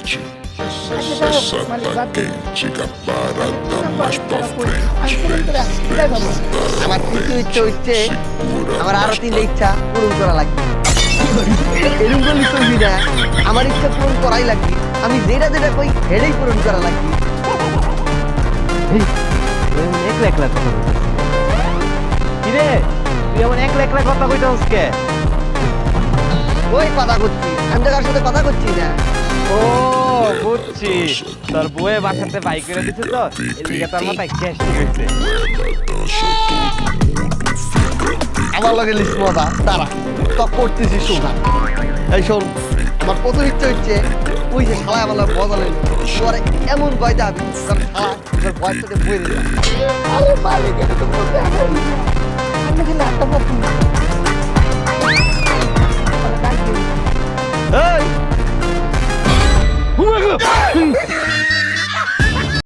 quente. Senta quente, que a parada mais pra frente. আমার কিছু ইচ্ছা হচ্ছে আমার আরো তিনটা ইচ্ছা পূরণ করা লাগবে এরকম করলে চলবি না আমার ইচ্ছা পূরণ করাই লাগবে আমি যেটা যেটা কই হেডেই পূরণ করা লাগবে একলা একলা কথা কিরে তুই এমন একলা একলা কথা কইতে হসকে ওই কথা করছি আমি তো কার সাথে কথা করছি না ও বুঝছি তোর বউয়ে বাসাতে বাইক করে দিছে তো এদিকে তোর মাথায় গ্যাস হয়েছে আমার লগে লিস মজা তারা তো করতেছি শোনা এই শোন আমার প্রথম ইচ্ছা হচ্ছে ওই যে শালা আমার লগে বদলে তোরে এমন ভয় যাবি কারণ শালা তোর ভয়ের সাথে বই দিল আরে মালিক এটা তো বলতে আমি কি নাটক করছি এই